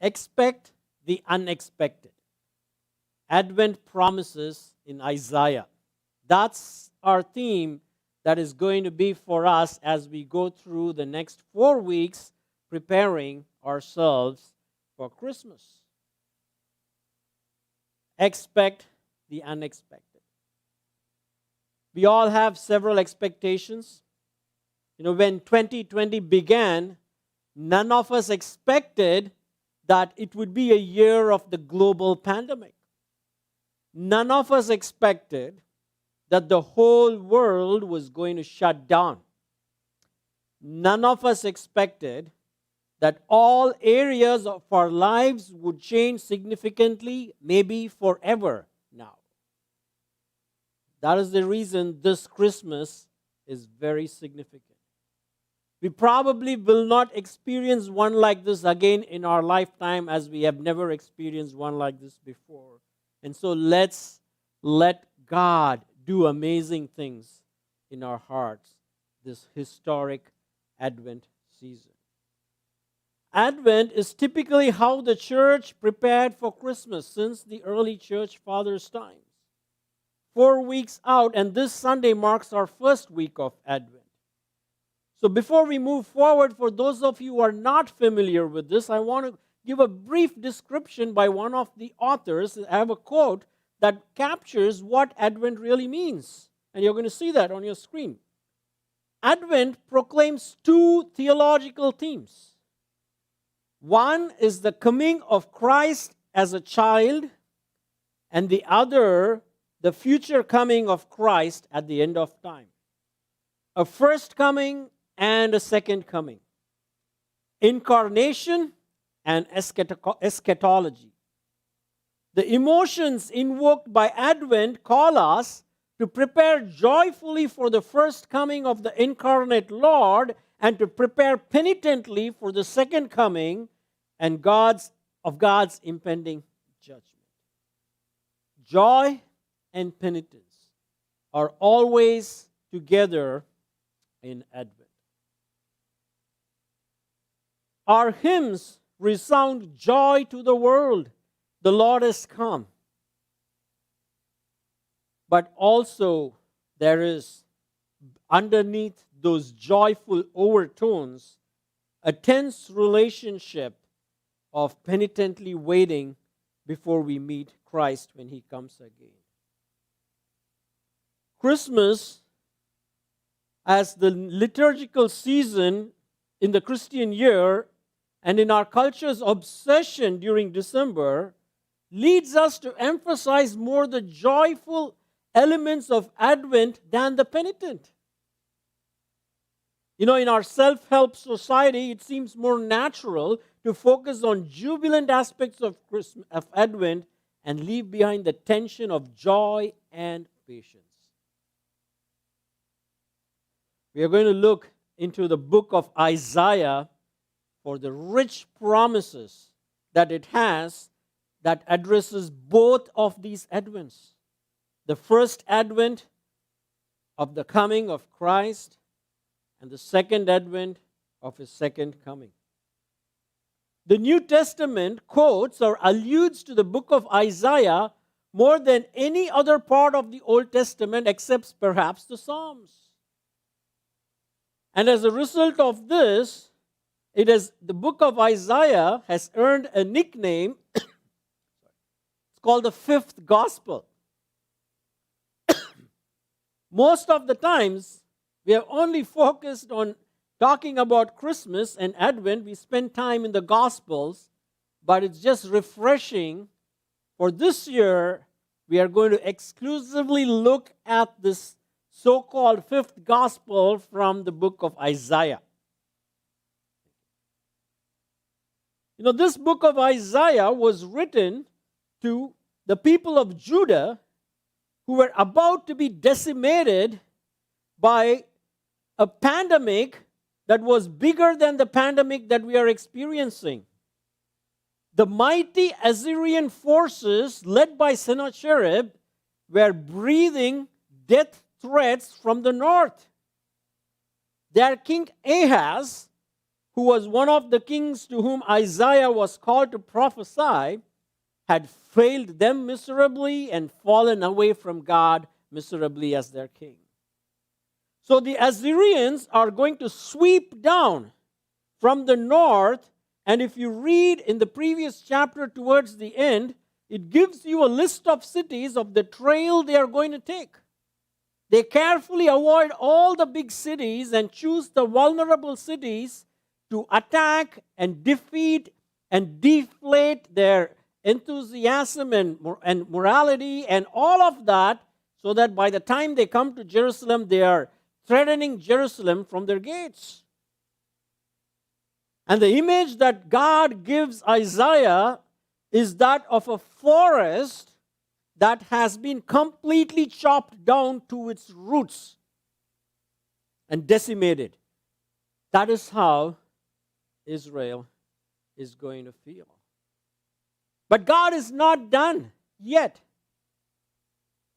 Expect the unexpected. Advent promises in Isaiah. That's our theme that is going to be for us as we go through the next 4 weeks preparing ourselves for Christmas. Expect the unexpected. We all have several expectations. When 2020 began, none of us expected that it would be a year of the global pandemic. None of us expected that the whole world was going to shut down. None of us expected that all areas of our lives would change significantly, maybe forever now. That is the reason this Christmas is very significant. We probably will not experience one like this again in our lifetime, as we have never experienced one like this before. And so let's let God do amazing things in our hearts this historic Advent season. Advent is typically how the church prepared for Christmas since the early church fathers' times. 4 weeks out, and this Sunday marks our first week of Advent. So before we move forward, for those of you who are not familiar with this, I want to give a brief description by one of the authors. I have a quote that captures what Advent really means. And you're going to see that on your screen. Advent proclaims two theological themes. One is the coming of Christ as a child, and the other, the future coming of Christ at the end of time. A first coming and a second coming. Incarnation and eschatology. The emotions invoked by Advent call us to prepare joyfully for the first coming of the incarnate Lord and to prepare penitently for the second coming and God's impending judgment. Joy and penitence are always together in Advent. Our hymns resound joy to the world. The Lord has come. But also there is underneath those joyful overtones a tense relationship of penitently waiting before we meet Christ when He comes again. Christmas, as the liturgical season in the Christian year and in our culture's obsession during December, leads us to emphasize more the joyful elements of Advent than the penitent. In our self-help society, it seems more natural to focus on jubilant aspects of Advent and leave behind the tension of joy and patience. We are going to look into the book of Isaiah for the rich promises that it has that addresses both of these Advents. The first Advent of the coming of Christ and the second Advent of His second coming. The New Testament quotes or alludes to the book of Isaiah more than any other part of the Old Testament except perhaps the Psalms. And as a result of this, the book of Isaiah has earned a nickname. It's called the fifth gospel. Most of the times, we are only focused on talking about Christmas and Advent. We spend time in the Gospels, but it's just refreshing. For this year, we are going to exclusively look at this so-called fifth gospel from the book of Isaiah. This book of Isaiah was written to the people of Judah who were about to be decimated by a pandemic that was bigger than the pandemic that we are experiencing. The mighty Assyrian forces led by Sennacherib were breathing death threats from the north. Their king Ahaz, who was one of the kings to whom Isaiah was called to prophesy, had failed them miserably and fallen away from God miserably as their king. So the Assyrians are going to sweep down from the north, and if you read in the previous chapter towards the end, it gives you a list of cities of the trail they are going to take. They carefully avoid all the big cities and choose the vulnerable cities to attack and defeat and deflate their enthusiasm and morality and all of that, so that by the time they come to Jerusalem, they are threatening Jerusalem from their gates. And the image that God gives Isaiah is that of a forest that has been completely chopped down to its roots and decimated. That is how Israel is going to feel. But God is not done yet.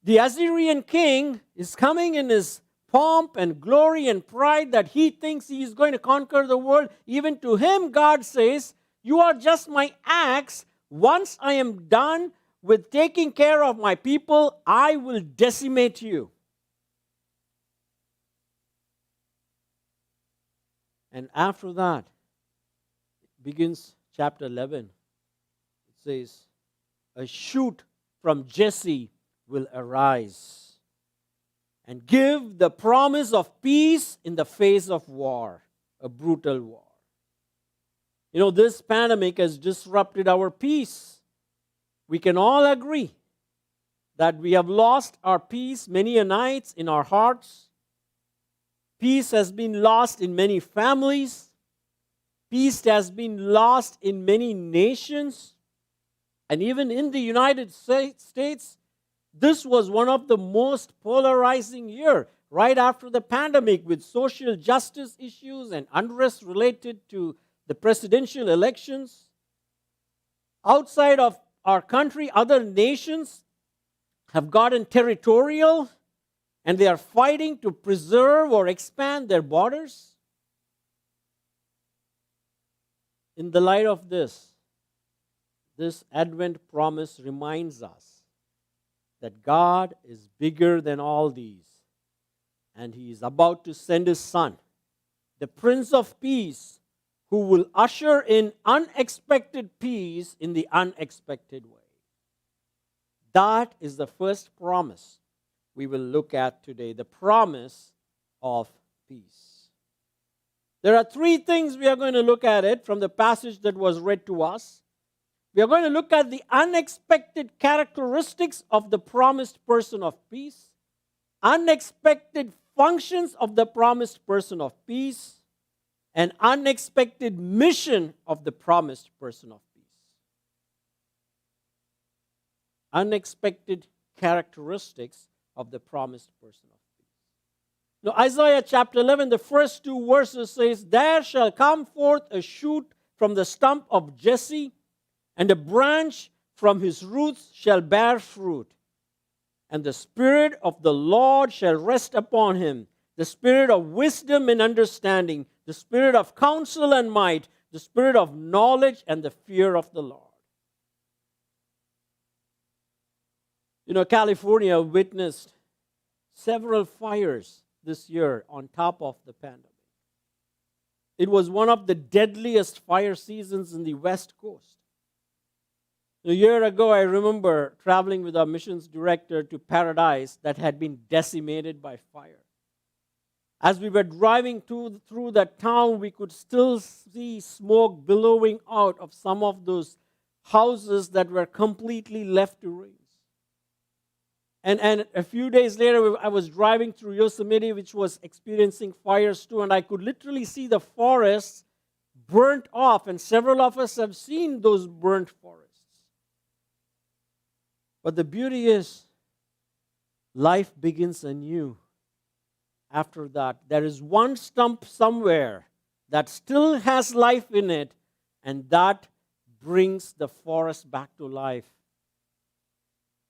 The Assyrian king is coming in his pomp and glory and pride that he thinks he is going to conquer the world. Even to him, God says, "You are just my axe. Once I am done with taking care of my people, I will decimate you." And after that, begins chapter 11. It says, "A shoot from Jesse will arise and give the promise of peace in the face of war," a brutal war. You know, this pandemic has disrupted our peace. We can all agree that we have lost our peace many a nights in our hearts. Peace has been lost in many families. Peace has been lost in many nations. And even in the United States, this was one of the most polarizing years, right after the pandemic, with social justice issues and unrest related to the presidential elections. Outside of our country, other nations have gotten territorial and they are fighting to preserve or expand their borders. In the light of this Advent promise reminds us that God is bigger than all these, and He is about to send His Son, the Prince of Peace, who will usher in unexpected peace in the unexpected way. That is the first promise we will look at today, the promise of peace. There are three things we are going to look at it from the passage that was read to us. We are going to look at the unexpected characteristics of the promised person of peace, unexpected functions of the promised person of peace, and unexpected mission of the promised person of peace. Unexpected characteristics of the promised person of peace. Now, Isaiah chapter 11, the first two verses says, "There shall come forth a shoot from the stump of Jesse, and a branch from his roots shall bear fruit. And the Spirit of the Lord shall rest upon him, the Spirit of wisdom and understanding, the Spirit of counsel and might, the Spirit of knowledge and the fear of the Lord." You know, California witnessed several fires this year on top of the pandemic. It was one of the deadliest fire seasons in the West Coast. A year ago, I remember traveling with our missions director to Paradise that had been decimated by fire. As we were driving through that town, we could still see smoke billowing out of some of those houses that were completely left to ruins. And a few days later, I was driving through Yosemite, which was experiencing fires too, and I could literally see the forests burnt off, and several of us have seen those burnt forests. But the beauty is, life begins anew after that. There is one stump somewhere that still has life in it, and that brings the forest back to life.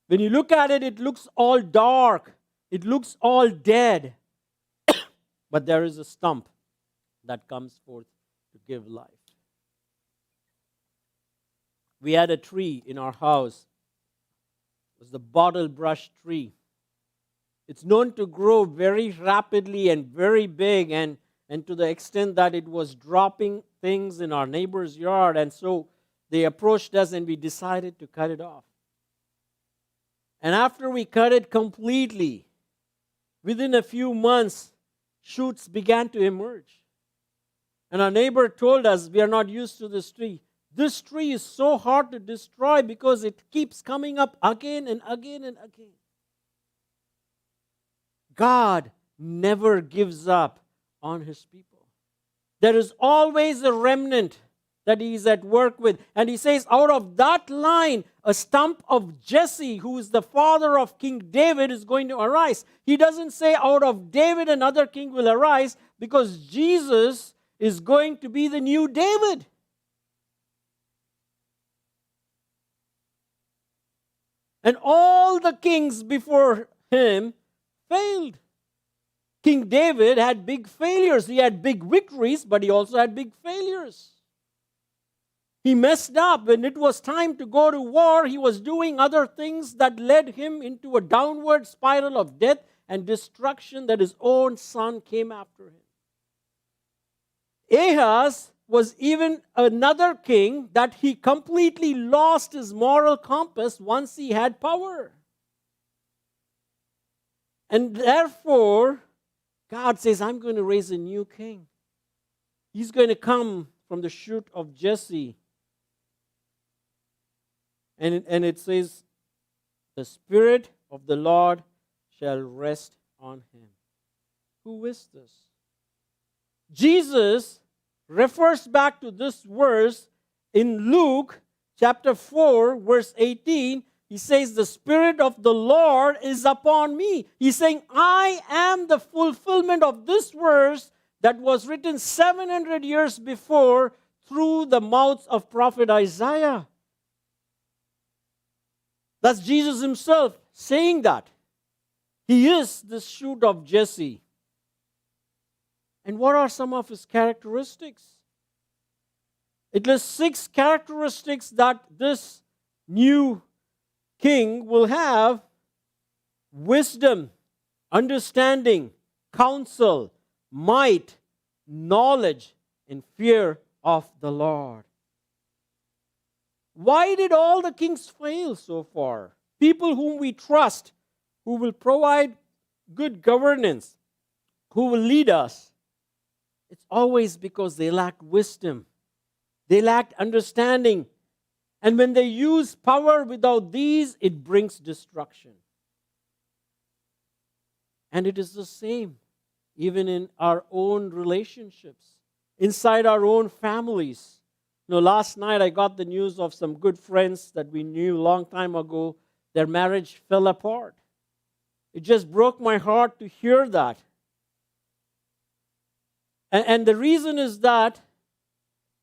When you look at it, it looks all dark. It looks all dead. But there is a stump that comes forth to give life. We had a tree in our house. It was the bottle brush tree. It's known to grow very rapidly and very big, and to the extent that it was dropping things in our neighbor's yard. And so they approached us and we decided to cut it off. And after we cut it completely, within a few months, shoots began to emerge. And our neighbor told us, we are not used to this tree. This tree is so hard to destroy because it keeps coming up again and again and again. God never gives up on His people. There is always a remnant that He is at work with. And He says, out of that line, a stump of Jesse, who is the father of King David, is going to arise. He doesn't say out of David another king will arise, because Jesus is going to be the new David. And all the kings before him failed. King David had big failures. He had big victories, but he also had big failures. He messed up. When it was time to go to war, he was doing other things that led him into a downward spiral of death and destruction that his own son came after him. Ahaz was even another king that he completely lost his moral compass once he had power. And therefore, God says, I'm going to raise a new king. He's going to come from the shoot of Jesse. And it says, the Spirit of the Lord shall rest on him. Who is this? Jesus refers back to this verse in Luke chapter 4, verse 18. He says, the Spirit of the Lord is upon me. He's saying, I am the fulfillment of this verse that was written 700 years before through the mouth of prophet Isaiah. That's Jesus himself saying that. He is the shoot of Jesse. And what are some of his characteristics? It lists 6 characteristics that this new king will have: wisdom, understanding, counsel, might, knowledge, and fear of the Lord. Why did all the kings fail so far? People whom we trust, who will provide good governance, who will lead us. It's always because they lacked wisdom. They lacked understanding. And when they use power without these, it brings destruction. And it is the same even in our own relationships, inside our own families. Last night I got the news of some good friends that we knew a long time ago. Their marriage fell apart. It just broke my heart to hear that. And the reason is that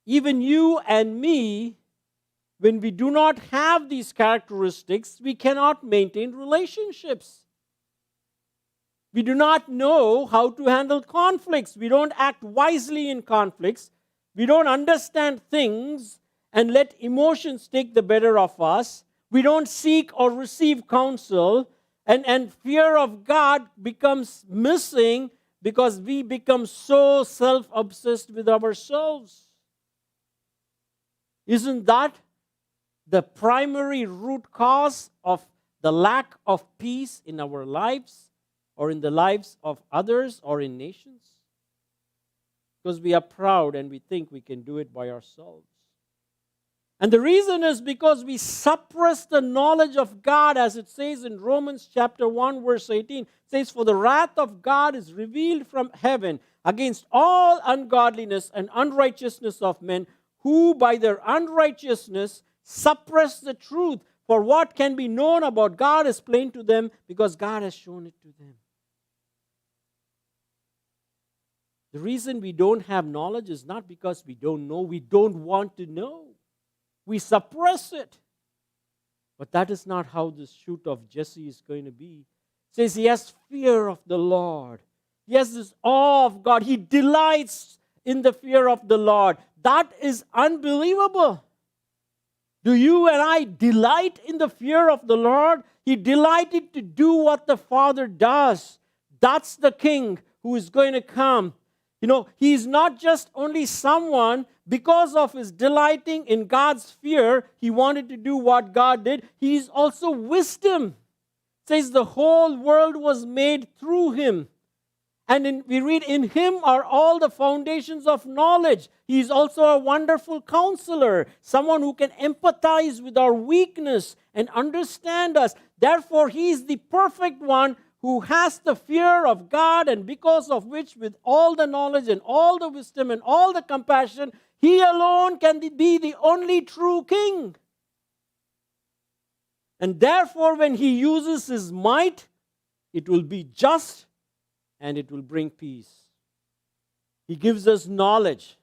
even you and me, when we do not have these characteristics, we cannot maintain relationships. We do not know how to handle conflicts. We don't act wisely in conflicts. We don't understand things and let emotions take the better of us. We don't seek or receive counsel. And fear of God becomes missing because we become so self-obsessed with ourselves. Isn't that the primary root cause of the lack of peace in our lives or in the lives of others or in nations? Because we are proud and we think we can do it by ourselves. And the reason is because we suppress the knowledge of God, as it says in Romans chapter 1, verse 18. It says, for the wrath of God is revealed from heaven against all ungodliness and unrighteousness of men, who by their unrighteousness suppress the truth. For what can be known about God is plain to them, because God has shown it to them. The reason we don't have knowledge is not because we don't know, we don't want to know. We suppress it. But that is not how this shoot of Jesse is going to be. It says he has fear of the Lord. He has this awe of God. He delights in the fear of the Lord. That is unbelievable. Do you and I delight in the fear of the Lord? He delighted to do what the Father does. That's the King who is going to come. He is not just only someone, because of his delighting in God's fear, he wanted to do what God did. He is also wisdom. It says the whole world was made through him. And we read, in him are all the foundations of knowledge. He is also a wonderful counselor, someone who can empathize with our weakness and understand us. Therefore, he is the perfect one who has the fear of God, and because of which, with all the knowledge and all the wisdom and all the compassion, he alone can be the only true king. And therefore, when he uses his might, it will be just and it will bring peace. He gives us knowledge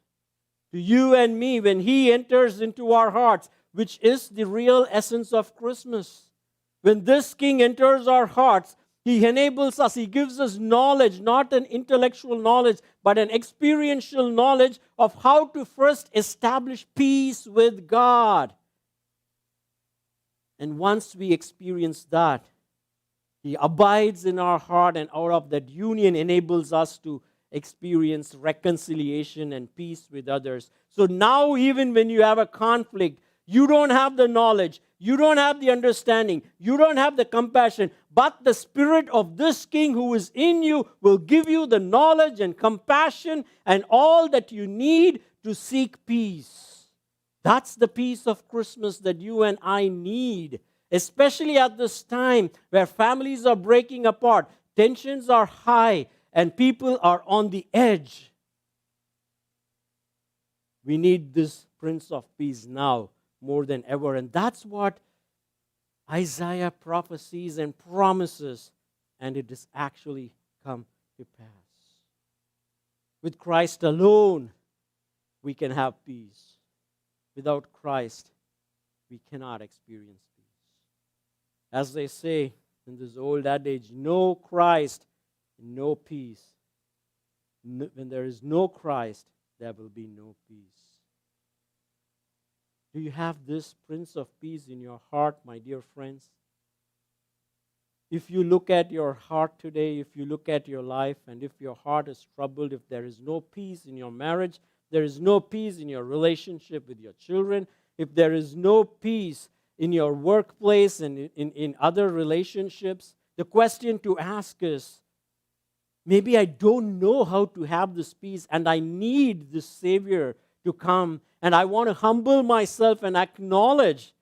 to you and me when he enters into our hearts, which is the real essence of Christmas. When this king enters our hearts, he enables us, he gives us knowledge, not an intellectual knowledge, but an experiential knowledge of how to first establish peace with God. And once we experience that, he abides in our heart, and out of that union enables us to experience reconciliation and peace with others. So now, even when you have a conflict, you don't have the knowledge, you don't have the understanding, you don't have the compassion, but the Spirit of this King who is in you will give you the knowledge and compassion and all that you need to seek peace. That's the peace of Christmas that you and I need, especially at this time where families are breaking apart, tensions are high, and people are on the edge. We need this Prince of Peace now more than ever, and that's what Isaiah prophesies and promises, and it has actually come to pass. With Christ alone, we can have peace. Without Christ, we cannot experience peace. As they say in this old adage, no Christ, no peace. When there is no Christ, there will be no peace. Do you have this Prince of Peace in your heart, my dear friends? If you look at your heart today, if you look at your life, and if your heart is troubled, if there is no peace in your marriage, there is no peace in your relationship with your children, if there is no peace in your workplace and in other relationships, the question to ask is, maybe I don't know how to have this peace, and I need this Savior to come, and I want to humble myself and acknowledge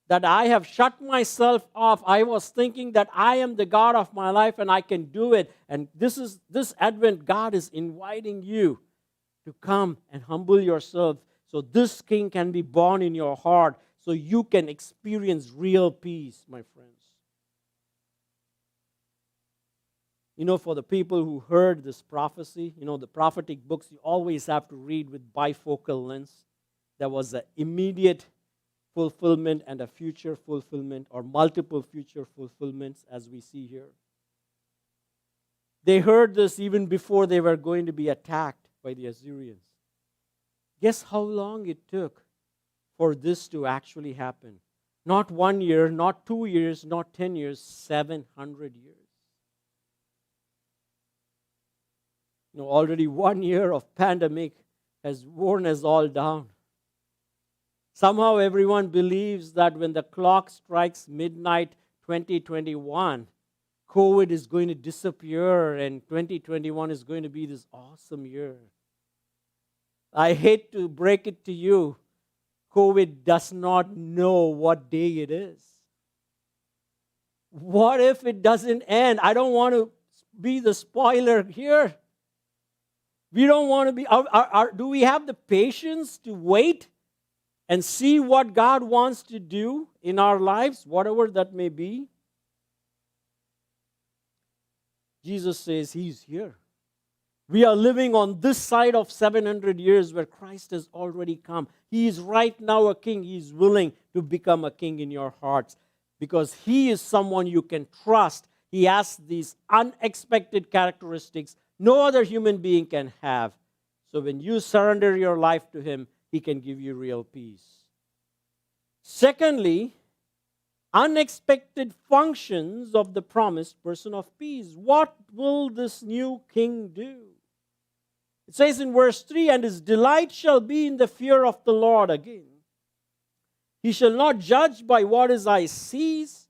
that I have shut myself off. I was thinking that I am the God of my life and I can do it. And this Advent, God is inviting you to come and humble yourself so this King can be born in your heart, so you can experience real peace, my friends. For the people who heard this prophecy, the prophetic books, you always have to read with bifocal lens. There was an immediate fulfillment and a future fulfillment, or multiple future fulfillments, as we see here. They heard this even before they were going to be attacked by the Assyrians. Guess how long it took for this to actually happen? Not 1 year, not 2 years, not 10 years, 700 years. Already 1 year of pandemic has worn us all down. Somehow everyone believes that when the clock strikes midnight 2021, COVID is going to disappear and 2021 is going to be this awesome year. I hate to break it to you, COVID does not know what day it is. What if it doesn't end? I don't want to be the spoiler here. We don't want to be, do we have the patience to wait and see what God wants to do in our lives, whatever that may be? Jesus says He's here. We are living on this side of 700 years where Christ has already come. He is right now a king. He is willing to become a king in your hearts because He is someone you can trust. He has these unexpected characteristics no other human being can have. So when you surrender your life to Him, He can give you real peace. Secondly, unexpected functions of the promised person of peace. What will this new king do? It says in verse 3, and his delight shall be in the fear of the Lord again. He shall not judge by what his eye sees,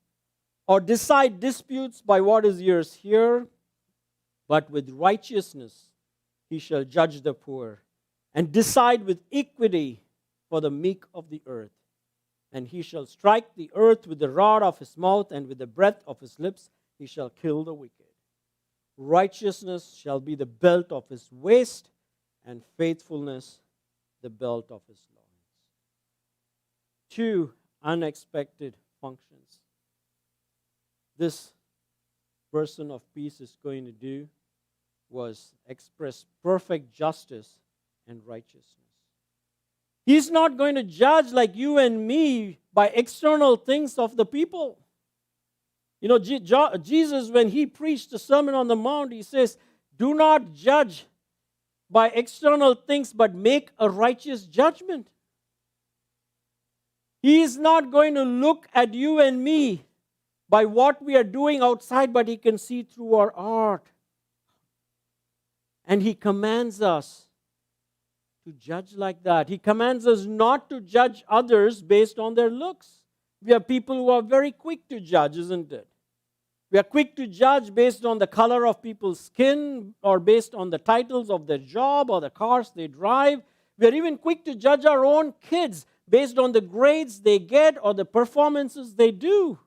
or decide disputes by what his ears hear, but with righteousness he shall judge the poor, and decide with equity for the meek of the earth. And he shall strike the earth with the rod of his mouth, and with the breath of his lips he shall kill the wicked. Righteousness shall be the belt of his waist, and faithfulness the belt of his loins. Two unexpected functions this person of peace is going to do was express perfect justice and righteousness. He's not going to judge like you and me by external things of the people. You know, Jesus, when he preached the Sermon on the Mount, he says, do not judge by external things, but make a righteous judgment. He is not going to look at you and me by what we are doing outside, but he can see through our heart. And he commands us to judge like that. He commands us not to judge others based on their looks. We are people who are very quick to judge, isn't it? We are quick to judge based on the color of people's skin, or based on the titles of their job or the cars they drive. We are even quick to judge our own kids based on the grades they get or the performances they do.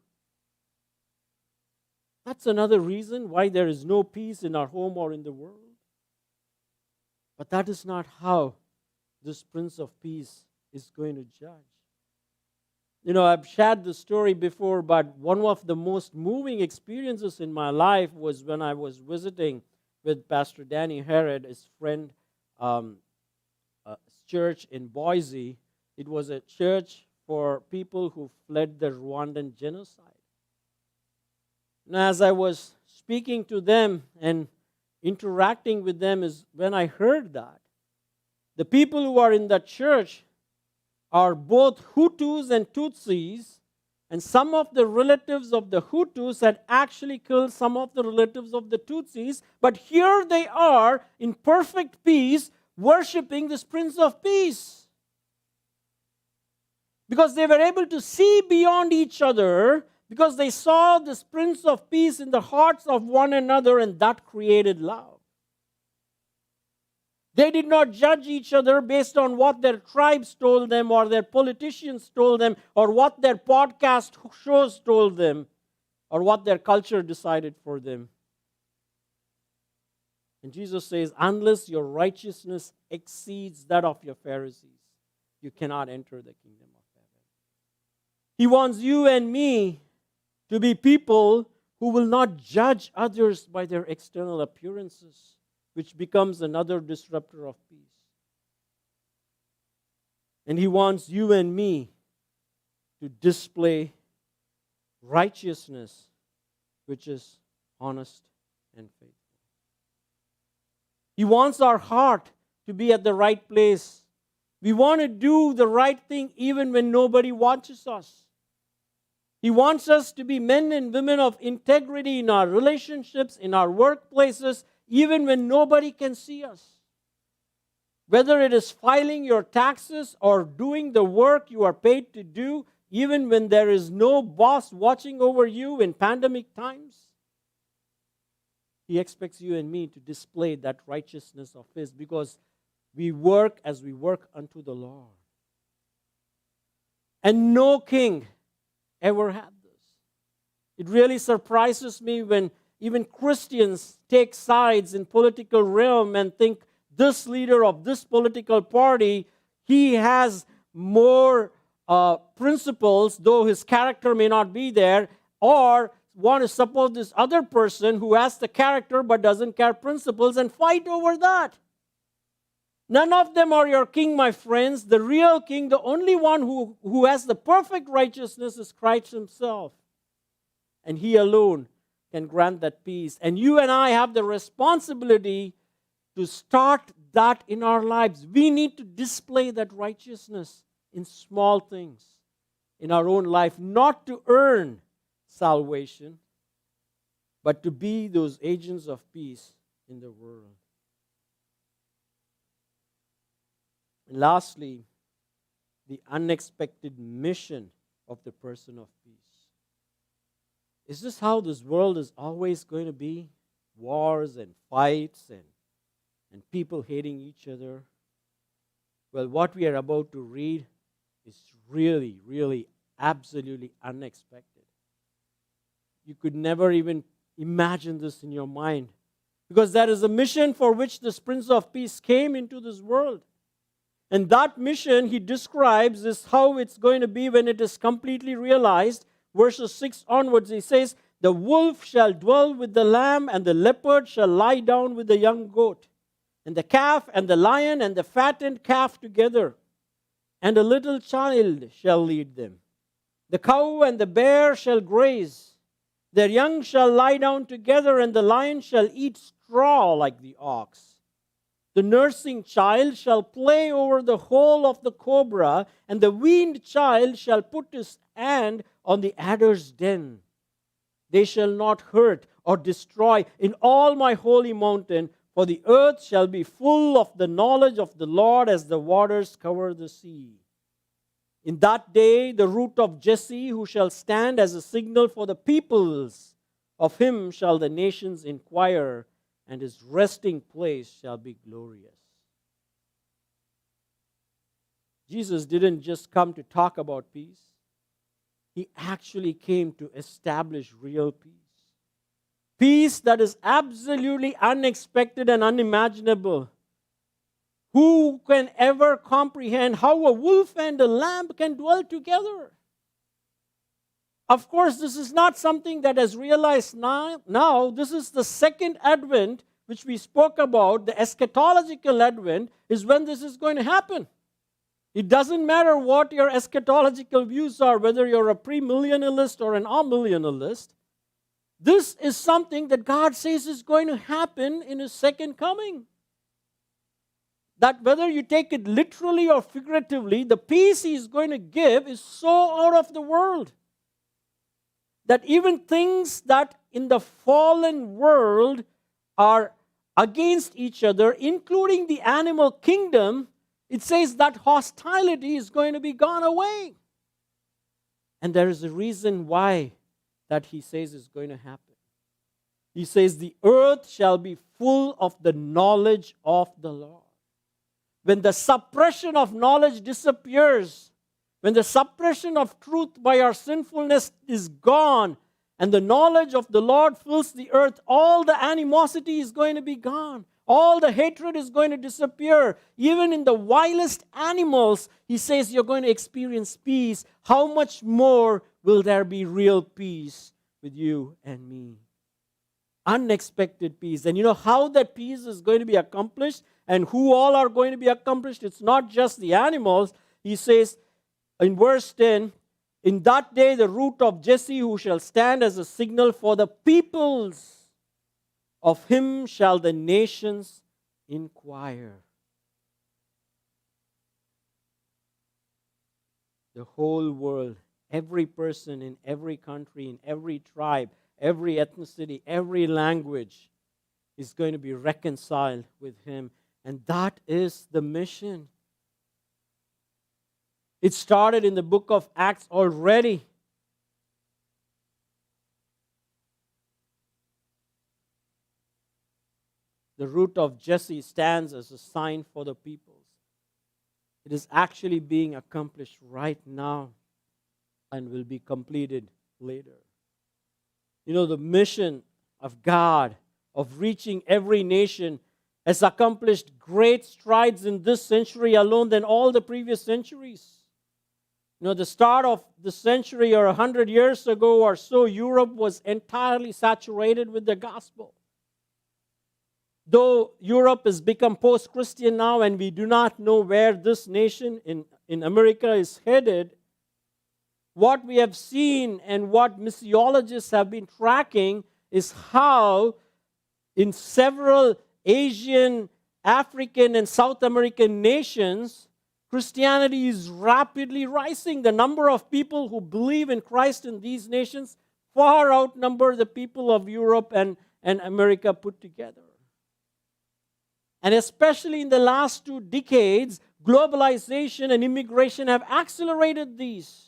That's another reason why there is no peace in our home or in the world. But that is not how this Prince of Peace is going to judge. You know, I've shared the story before, but one of the most moving experiences in my life was when I was visiting with Pastor Danny Herod, his friend, church in Boise. It was a church for people who fled the Rwandan genocide. And as I was speaking to them and interacting with them is when I heard that. The people who are in that church are both Hutus and Tutsis, and some of the relatives of the Hutus had actually killed some of the relatives of the Tutsis, but here they are in perfect peace, worshiping this Prince of Peace. Because they were able to see beyond each other, because they saw this Prince of Peace in the hearts of one another, and that created love. They did not judge each other based on what their tribes told them, or their politicians told them, or what their podcast shows told them, or what their culture decided for them. And Jesus says, unless your righteousness exceeds that of your Pharisees, you cannot enter the kingdom of heaven. He wants you and me to be people who will not judge others by their external appearances, which becomes another disruptor of peace. And he wants you and me to display righteousness, which is honest and faithful. He wants our heart to be at the right place. We want to do the right thing even when nobody watches us. He wants us to be men and women of integrity in our relationships, in our workplaces, even when nobody can see us. Whether it is filing your taxes or doing the work you are paid to do, even when there is no boss watching over you in pandemic times, he expects you and me to display that righteousness of his, because we work as we work unto the Lord. And no king ever had this. It really surprises me when even Christians take sides in political realm and think this leader of this political party, he has more principles, though his character may not be there, or want to support this other person who has the character but doesn't care principles, and fight over that. None of them are your king, my friends. The real king, the only one who has the perfect righteousness, is Christ himself. And he alone can grant that peace. And you and I have the responsibility to start that in our lives. We need to display that righteousness in small things in our own life, not to earn salvation, but to be those agents of peace in the world. And lastly, the unexpected mission of the person of peace. Is this how this world is always going to be? Wars and fights and people hating each other? Well, what we are about to read is really, really, absolutely unexpected. You could never even imagine this in your mind, because that is a mission for which this Prince of Peace came into this world. And that mission he describes is how it's going to be when it is completely realized. Verses 6 onwards, he says, "The wolf shall dwell with the lamb, and the leopard shall lie down with the young goat, and the calf and the lion and the fattened calf together, and a little child shall lead them. The cow and the bear shall graze. Their young shall lie down together, and the lion shall eat straw like the ox. The nursing child shall play over the hole of the cobra, and the weaned child shall put his hand on the adder's den. They shall not hurt or destroy in all my holy mountain, for the earth shall be full of the knowledge of the Lord as the waters cover the sea. In that day, the root of Jesse, who shall stand as a signal for the peoples, of him shall the nations inquire, and his resting place shall be glorious." Jesus didn't just come to talk about peace. He actually came to establish real peace. Peace that is absolutely unexpected and unimaginable. Who can ever comprehend how a wolf and a lamb can dwell together? Of course, this is not something that is realized now. This is the second advent, which we spoke about. The eschatological advent is when this is going to happen. It doesn't matter what your eschatological views are, whether you're a premillennialist or an amillennialist. This is something that God says is going to happen in His second coming. That whether you take it literally or figuratively, the peace He is going to give is so out of the world that even things that in the fallen world are against each other, including the animal kingdom, it says that hostility is going to be gone away. And there is a reason why that he says is going to happen. He says the earth shall be full of the knowledge of the Lord. When the suppression of knowledge disappears, when the suppression of truth by our sinfulness is gone, and the knowledge of the Lord fills the earth, all the animosity is going to be gone. All the hatred is going to disappear. Even in the vilest animals, he says you're going to experience peace. How much more will there be real peace with you and me? Unexpected peace. And you know how that peace is going to be accomplished and who all are going to be accomplished? It's not just the animals. He says in verse 10, "In that day the root of Jesse, who shall stand as a signal for the peoples, of him shall the nations inquire." The whole world, every person in every country, in every tribe, every ethnicity, every language is going to be reconciled with him. And that is the mission. It started in the book of Acts already. The root of Jesse stands as a sign for the peoples. It is actually being accomplished right now and will be completed later. You know, the mission of God of reaching every nation has accomplished great strides in this century alone than all the previous centuries. You know, the start of the century or 100 years ago or so, Europe was entirely saturated with the gospel. Though Europe has become post-Christian now and we do not know where this nation in America is headed, what we have seen and what missiologists have been tracking is how in several Asian African and South American nations, Christianity is rapidly rising. The number of people who believe in Christ in these nations far outnumber the people of Europe and America put together. And especially in the last 2 decades, globalization and immigration have accelerated these.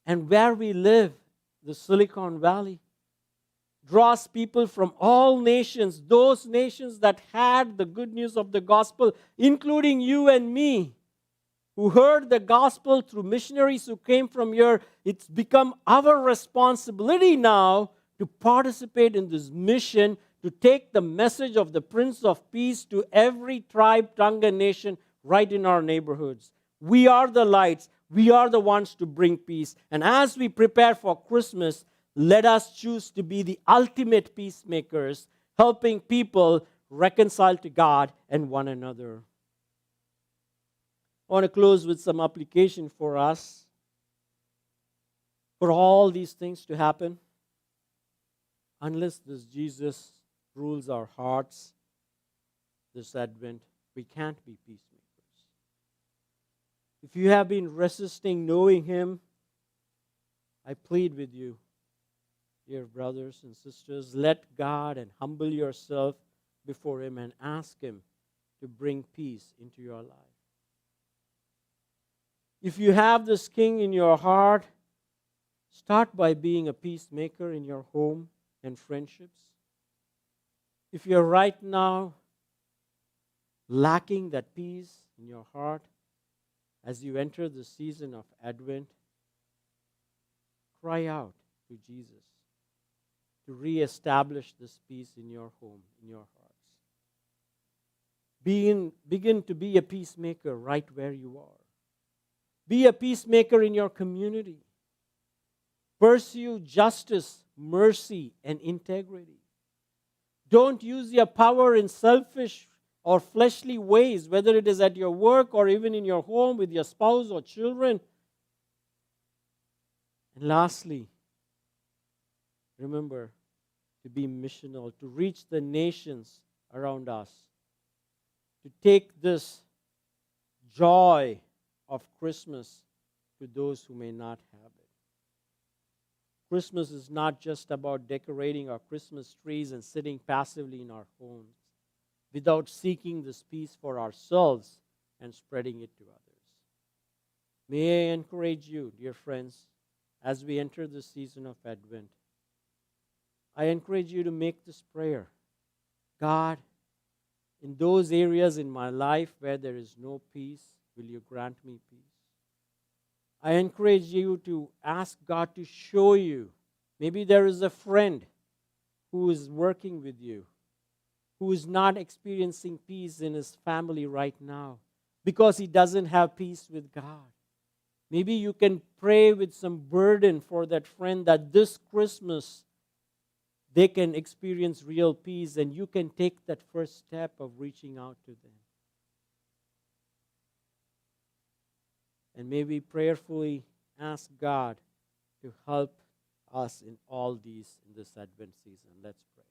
And where we live, the Silicon Valley, draws people from all nations, those nations that had the good news of the gospel, including you and me, who heard the gospel through missionaries who came from here. It's become our responsibility now to participate in this mission, to take the message of the Prince of Peace to every tribe, tongue, and nation right in our neighborhoods. We are the lights. We are the ones to bring peace. And as we prepare for Christmas, let us choose to be the ultimate peacemakers, helping people reconcile to God and one another. I want to close with some application for us. For all these things to happen, unless this Jesus rules our hearts this Advent, we can't be peacemakers. If you have been resisting knowing Him, I plead with you, dear brothers and sisters, let God and humble yourself before Him and ask Him to bring peace into your life. If you have this King in your heart, start by being a peacemaker in your home and friendships. If you're right now lacking that peace in your heart as you enter the season of Advent, cry out to Jesus to reestablish this peace in your home, in your hearts. Begin to be a peacemaker right where you are. Be a peacemaker in your community. Pursue justice, mercy, and integrity. Don't use your power in selfish or fleshly ways, whether it is at your work or even in your home with your spouse or children. And lastly, remember to be missional, to reach the nations around us, to take this joy of Christmas to those who may not have it. Christmas is not just about decorating our Christmas trees and sitting passively in our homes without seeking this peace for ourselves and spreading it to others. May I encourage you, dear friends, as we enter the season of Advent, I encourage you to make this prayer. God, in those areas in my life where there is no peace, will you grant me peace? I encourage you to ask God to show you. Maybe there is a friend who is working with you, who is not experiencing peace in his family right now because he doesn't have peace with God. Maybe you can pray with some burden for that friend that this Christmas they can experience real peace, and you can take that first step of reaching out to them. And maybe prayerfully ask God to help us in all these in this Advent season. Let's pray.